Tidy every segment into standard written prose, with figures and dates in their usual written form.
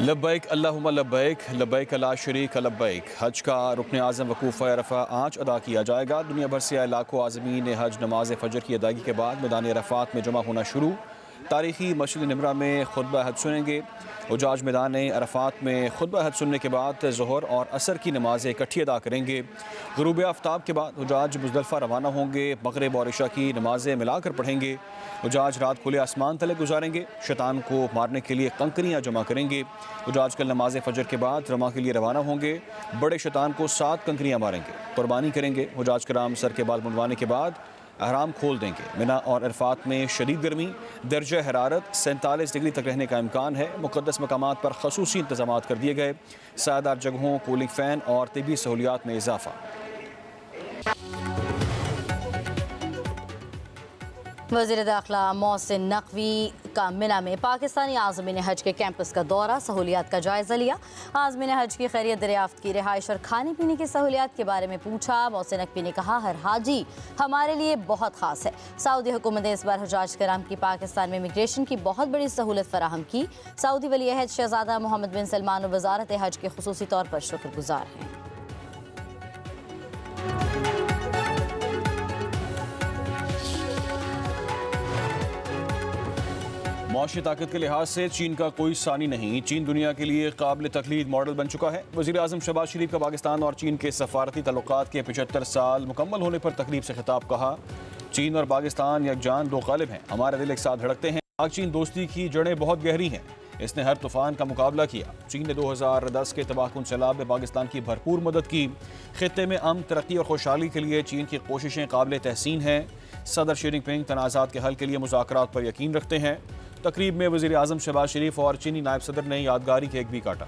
लब्बैक अल्लाहुम्मा लब्बैक लब्बैक ला शरीक लब्बैक। हज का रुकन आज़म वकूफ़ अरफ़ा आज अदा किया जाएगा। दुनिया भर से आए लाखों आज़मीन ने हज नमाज फ़जर की अदायगी के बाद मैदान अरफ़ात में जमा होना शुरू। तारीख़ी मस्जिद निमरा में खुतबा हज सुनेंगे। हुजाज मैदान अरफ़ात में खुतबा हज सुनने के बाद ज़ोहर और असर की नमाज़ें इकट्ठी अदा करेंगे। ग़ुरूब आफ्ताब के बाद हुजाज मुज़दलिफ़ा रवाना होंगे। मग़रिब और इशा की नमाज़ें मिलाकर पढ़ेंगे। हुजाज रात खुले आसमान तले गुजारेंगे। शैतान को मारने के लिए कंकरियाँ जमा करेंगे। हुजाज कल नमाज फ़जर के बाद रमा के लिए रवाना होंगे। बड़े शैतान को 7 कंकरियाँ मारेंगे, कुर्बानी करेंगे। हुजाज कराम सर के बाल मुंडवाने के बाद अहराम खोल देंगे। मिना और अरफात में शदीद गर्मी, दर्जा हरारत 47 डिग्री तक रहने का इम्कान है। मुक़द्दस मकामात पर ख़ुसूसी इंतज़ाम कर दिए गए। सायदार जगहों, कूलिंग फ़ैन और तिबी सहूलियात में इजाफ़ा। वज़ीर दाखिला मोहसिन नकवी का मिना में पाकिस्तानी आज़मीन हज के कैंपस का दौरा, सहूलियात का जायज़ा लिया। आज़मीन हज की खैरियत दरियाफ्त की, रिहाइश और खाने पीने की सहूलियात के बारे में पूछा। मोहसिन नकवी ने कहा, हर हाजी हमारे लिए बहुत ख़ास है। सऊदी हुकूमत ने इस बार हुजाज कराम की पाकिस्तान में इमिग्रेशन की बहुत बड़ी सहूलत फराहम की। सऊदी वली अहद शहज़ादा मोहम्मद बिन सलमान वज़ारत हज के खुसूसी तौर पर शुक्रगुजार हैं। मौशी ताकत के लिहाज से चीन का कोई सानी नहीं। चीन दुनिया के लिए काबिल तकलीद मॉडल बन चुका है। वज़ीर आज़म शहबाज शरीफ का पाकिस्तान और चीन के सफारती तल्लुकात के 75 साल मुकम्मल होने पर तकरीब से खिताब। कहा, चीन और पाकिस्तान यकजान दो ग़ालिब हैं। हमारे दिल एक साथ धड़कते हैं। पाक चीन दोस्ती की जड़ें बहुत गहरी हैं। इसने हर तूफ़ान का मुकाबला किया। चीन ने 2010 के तबाहकुन सैलाब में पाकिस्तान की भरपूर मदद की। खित्ते में अमन, तरक्की और खुशहाली के लिए चीन की कोशिशें काबिल तहसीन हैं। सदर शी जिनपिंग तनाज़ात के हल के लिए मुज़ाकरात पर यकीन रखते हैं। तकरीब में वज़ीर आज़म शहबाज शरीफ और चीनी नायब सदर ने यादगारी केक भी काटा।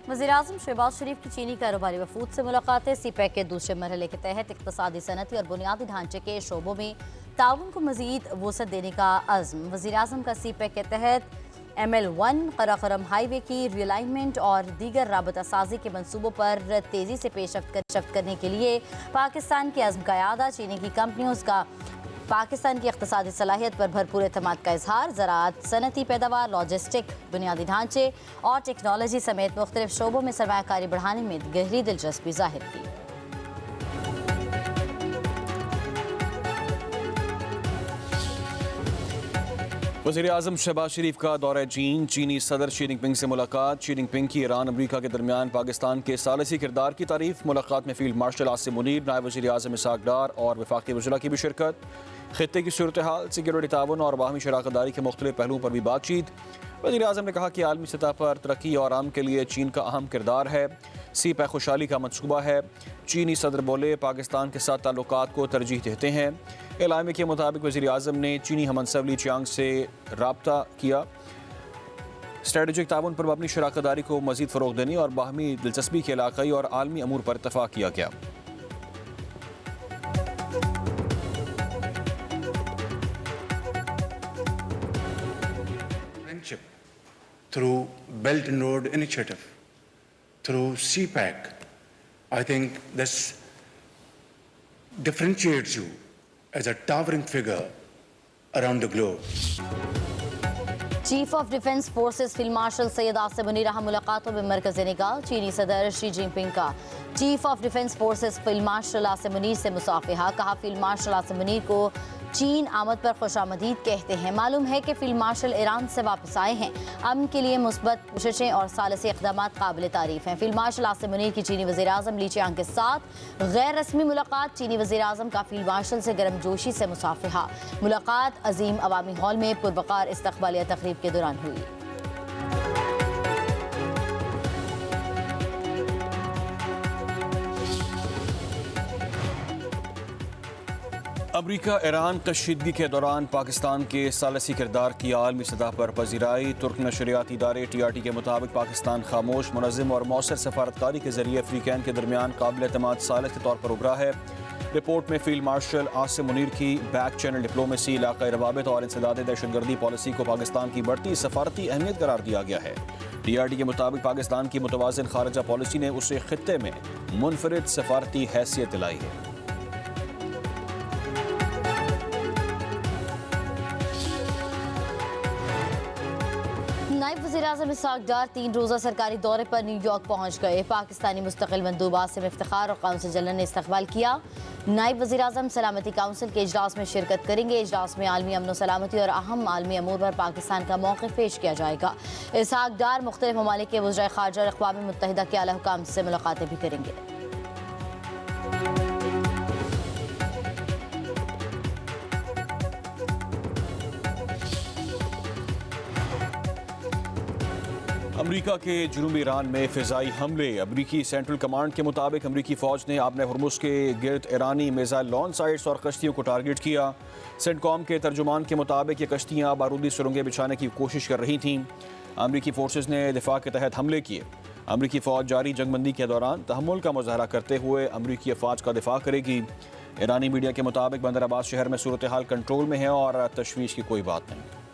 वज़ीर आज़म शहबाज शरीफ की चीनी कारोबारी वफूद से मुलाकातें। सीपैक के दूसरे मरहले के तहत इक़्तिसादी, सनअती और बुनियादी ढांचे के शोबों में ताउन को मज़ीद वसअत देने का अज़्म। वज़ीर आज़म का सीपैक के तहत ML1 कराकोरम हाईवे की रिलाइनमेंट और दीगर राबता साजी के मंसूबों पर तेज़ी से पेशरफ्त करने के लिए पाकिस्तान के अज़्म का यादा। चीनी की कंपनियों का पाकिस्तान की इक़्तिसादी सलाहियत पर भरपूर एतमाद का इजहार। ज़राअत, सनअती पैदावार, लॉजिस्टिक, बुनियादी ढांचे और टेक्नोलॉजी समेत मुख्तलिफ शोबों में सरमायाकारी बढ़ाने में गहरी दिलचस्पी जाहिर की। वज़ीर आज़म शहबाज शरीफ का दौरा चीन। चीनी सदर शी जिनपिंग से मुलाकात। शी जिनपिंग की ईरान अमरीका के दरमियान पाकिस्तान के सालिसी किरदार की तारीफ। मुलाकात में फील्ड मार्शल आसिम मुनीर, नायब वज़ीर आज़म इसहाक डार और वफाकी वज़रा की भी शिरकत। खित्ते की सूरत हाल, सिक्योरिटी ताउन और बाहमी शराकतदारी के मुख्तलिफ पहलुओं पर भी बातचीत। वज़ीर आज़म ने कहा कि आलमी सतह पर तरक्की और आम के लिए चीन का अहम किरदार है। सीपैक खुशहाली का मनसूबा है। चीनी सदर बोले, पाकिस्तान के साथ ताल्लुकात को तरजीह देते हैं। एलामे के मुताबिक वज़ीर आज़म ने चीनी हमनसब ली चियांग से रब्ता किया। स्ट्रेटेजिक ताउन पर अपनी शराकतदारी को मज़ीद फ़रोग़ देने और बाहमी दिलचस्पी के इलाक़ाई और आलमी अमूर पर इत्तफ़ाक़ किया गया। Through Belt and Road Initiative, through CPAC, I think this differentiates you as a towering figure around the globe. Chief of defence forces field marshal Syed Asim Munir अहम मुलाकातों में मरकज़ निगाह। चीनी सदर शी जिनपिंग का chief of defence forces field marshal Asim Munir से मुसाफिहा। कहा, field marshal Asim Munir को चीन आमद पर खुशामदीद कहते हैं। मालूम है कि फील्ड मार्शल ईरान से वापस आए हैं। अमन के लिए मुस्बत कोशिशें और सालिसी इक़दामात काबिल तारीफ़ हैं। फील्ड मार्शल आसिम मुनीर की चीनी वज़ीर आज़म ली चियांग के साथ गैर रस्मी मुलाकात। चीनी वज़ीर आज़म का फील्ड मार्शल से गर्मजोशी से मुसाफिहा। मुलाकात अजीम अवामी हॉल में पुरवकार इस्तक़बालिया तक़रीब के दौरान हुई। अमरीका ईरान कशीदगी के दौरान पाकिस्तान के सालिसी किरदार की आलमी सतह पर पजीराई। तुर्क नशरियाती इदारे TRT के मुताबिक पाकिस्तान खामोश, मुनज़्ज़म और मौसर सफारतकारी के जरिए अफ्रीकैन के दरमियान काबिल एतमाद सालिस के तौर पर उभरा है। रिपोर्ट में फील्ड मार्शल आसिम मुनीर की बैक चैनल डिप्लोमेसी, इलाक़ाई रवाबित और इंसदाद दहशतगर्दी पॉलिसी को पाकिस्तान की बढ़ती सफारती अहमियत करार दिया गया है। TRT के मुताबिक पाकिस्तान की मुतवाज़िन खारजा पॉलिसी ने उसे खित्ते में मुनफरिद सफारती हैसियत दिलाई है। नायब वज़ीर-ए-आज़म इसहाक डार 3 रोज़ा सरकारी दौरे पर न्यूयॉर्क पहुँच गए। पाकिस्तानी मुस्तकिल मंदूब आसिम इफ्तिखार और काउंसिल जनरल ने इस्तकबाल किया। नायब वज़ीर-ए-आज़म सलामती काउंसिल के इजलास में शिरकत करेंगे। इजलास में आलमी अमन सलामती और अहम आलमी अमूर पर पाकिस्तान का मौक़िफ़ पेश किया जाएगा। इसहाक डार मुख्तलिफ ममालिक के वज़ीर ख़ारजा और अक़वाम मुत्तहिदा के आला हुकाम से मुलाकातें भी करेंगे। अमरीका के जनूबी ईरान में फ़िज़ाई हमले। अमरीकी सेंट्रल कमांड के मुताबिक अमरीकी फ़ौज ने आबने हुर्मुज़ के गिर्द ईरानी मिसाइल लॉन्च साइट्स और कश्तियों को टारगेट किया। सेंटकॉम के तर्जुमान के मुताबिक ये कश्तियाँ बारूदी सुरंगें बिछाने की कोशिश कर रही थीं। अमरीकी फोर्सेस ने दिफा के तहत हमले किए। अमरीकी फ़ौज जारी जंगबंदी के दौरान तहम्मुल का मुजाहरा करते हुए अमरीकी अफवाज का दिफा करेगी। ईरानी मीडिया के मुताबिक बंदर अब्बास शहर में सूरत हाल कंट्रोल में है और तशवीश की कोई बात नहीं।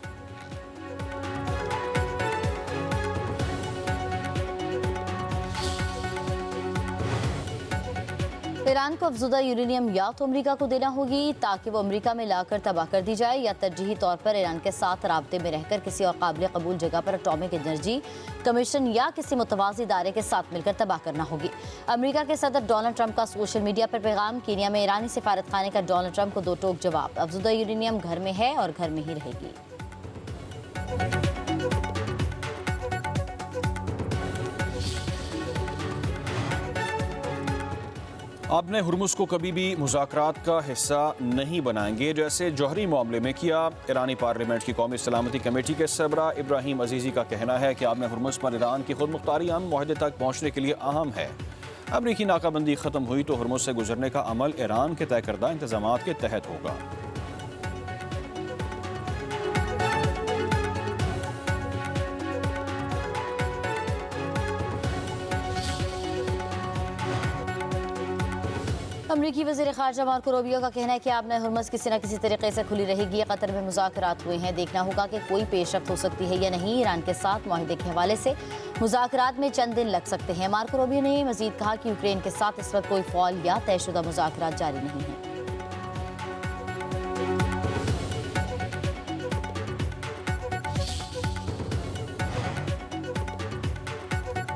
ईरान को अफजुदा यूरेनियम या तो अमरीका को देना होगी ताकि वो अमरीका में लाकर तबाह कर दी जाए, या तरजीही तौर पर ईरान के साथ राब्ते में रहकर किसी और काबिल कबूल जगह पर एटॉमिक एनर्जी कमीशन या किसी मुतवाज़ी इदारे के साथ मिलकर तबाह करना होगी। अमरीका के सदर डोनाल्ड ट्रंप का सोशल मीडिया पर पैगाम। कीनिया में ईरानी सिफारत खाने का डोनाल्ड ट्रंप को दो टोक जवाब। अफजुदा यूरेनियम घर में है और घर में ही रहेगी। आपने हुर्मुज़ को कभी भी मुज़ाकरात का हिस्सा नहीं बनाएंगे, जैसे जौहरी मामले में किया। ईरानी पार्लियामेंट की कौमी सलामती कमेटी के सरबरा इब्राहिम अजीज़ी का कहना है कि आपने हुर्मुज़ पर ईरान की खुद मुख्तारी अमन मुआहदे तक पहुँचने के लिए अहम है। अमरीकी नाकाबंदी ख़त्म हुई तो हुर्मुज़ से गुजरने का अमल ईरान के तय करदा इंतज़ामात के तहत होगा। अमरीकी वज़ीर ख़ारजा मार्को रूबियो का कहना है कि आपने हुर्मुज़ किसी न किसी तरीके से खुली रहेगी। कतर में मुज़ाकरात हुए हैं, देखना होगा कि कोई पेशरफ्त हो सकती है या नहीं। ईरान के साथ मुआहदे के हवाले से मुज़ाकरात में चंद दिन लग सकते हैं। मार्को रूबियो ने मज़ीद कहा कि यूक्रेन के साथ इस वक्त कोई फ़ौल या तयशुदा मुज़ाकरात जारी नहीं है।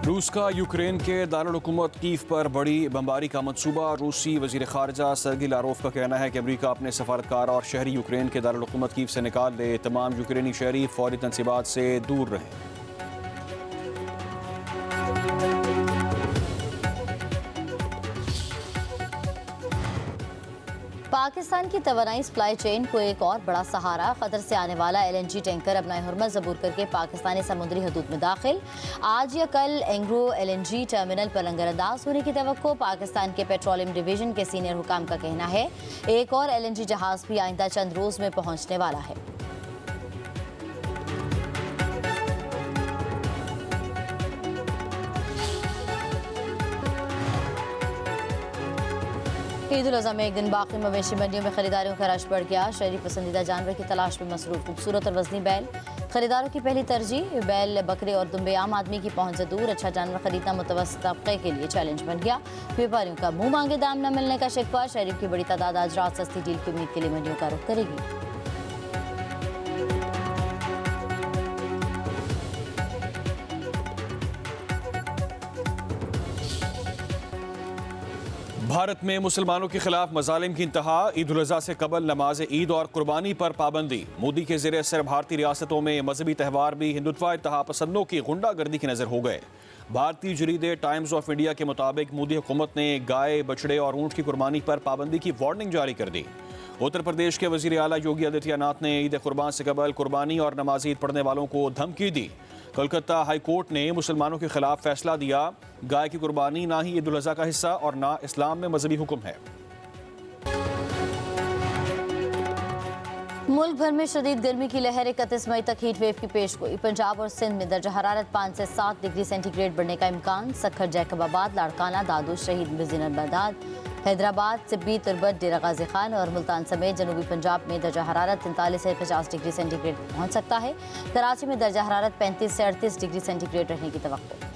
रूस का यूक्रेन के दारुल हुकूमत कीव पर बड़ी बमबारी का मंसूबा। रूसी वज़ीर ख़ारजा सर्गी लारोफ का कहना है कि अमरीका अपने सफारतकार और शहरी यूक्रेन के दारुल हुकूमत कीव से निकाल दे। तमाम यूक्रेनी शहरी फौरी तनसीबात से दूर रहें। पाकिस्तान की तवानाई सप्लाई चेन को एक और बड़ा सहारा। कतर से आने वाला LNG टैंकर अपना हुर्मुज़ अबूर करके पाकिस्तानी समुद्री हदूद में दाखिल। आज या कल एंग्रो LNG टर्मिनल पर लंगरअंदाज होने की तवक्को। पाकिस्तान के पेट्रोलियम डिवीजन के सीनियर हुकाम का कहना है एक और LNG जहाज भी आइंदा चंद रोज में पहुंचने वाला है। ईद उल अज़हा में एक दिन बाकी मवेशी मंडियों में खरीदारों का रश बढ़ गया। शहरी पसंदीदा जानवर की तलाश में मसरूफ खूबसूरत और वजनी बैल खरीदारों की पहली तरजीह। बैल, बकरे और दुम्बे आम आदमी की पहुंच से दूर। अच्छा जानवर खरीदना मुतवस्सित तबके के लिए चैलेंज बन गया। व्यापारियों का मुंह मांगे दाम न मिलने का शिकवा। शहरियों की बड़ी तादाद आज रात सस्ती डील की उम्मीद के लिए मंडियों का रुख करेगी। भारत में मुसलमानों के खिलाफ मजालिम की इंतहा। ईद उल अज़हा से कबल नमाज ईद और कुर्बानी पर पाबंदी। मोदी के ज़ेर असर भारतीय रियासतों में मजहबी त्यौहार भी हिंदुत्व इत्तहा पसंदों की गुंडागर्दी की नज़र हो गए। भारतीय जरीदे टाइम्स ऑफ इंडिया के मुताबिक मोदी हुकूमत ने गाय, बछड़े और ऊँट की कुर्बानी पर पाबंदी की वार्निंग जारी कर दी। उत्तर प्रदेश के वज़ीर आला योगी आदित्यनाथ ने ईद कुर्बान से कबल कुर्बानी और नमाज ईद पढ़ने वालों को धमकी दी। कोलकाता हाई कोर्ट ने मुसलमानों के खिलाफ फैसला दिया। गाय की कुर्बानी ना ही ईद उल अज़हा का हिस्सा और ना इस्लाम में मजहबी हुक्म है। मुल्क भर में शदीद गर्मी की लहर 31 मई तक हीट वेव की पेशगोई। पंजाब और सिंध में दर्जा हरारत 5 से 7 डिग्री सेंटीग्रेड बढ़ने का इम्कान। सखर, जैकबाबाद, लाड़काना, दादू, शहीद जिनबाद, हैदराबाद, सिब्बी, तुरबत, डेरा गाजी खान और मुल्तान समेत जनूबी पंजाब में दर्जा हरारत 43 से 50 डिग्री सेंटीग्रेड पहुंच सकता है। कराची में दर्जा हरारत 35 से 38 डिग्री सेंटीग्रेड रहने की तवक्को।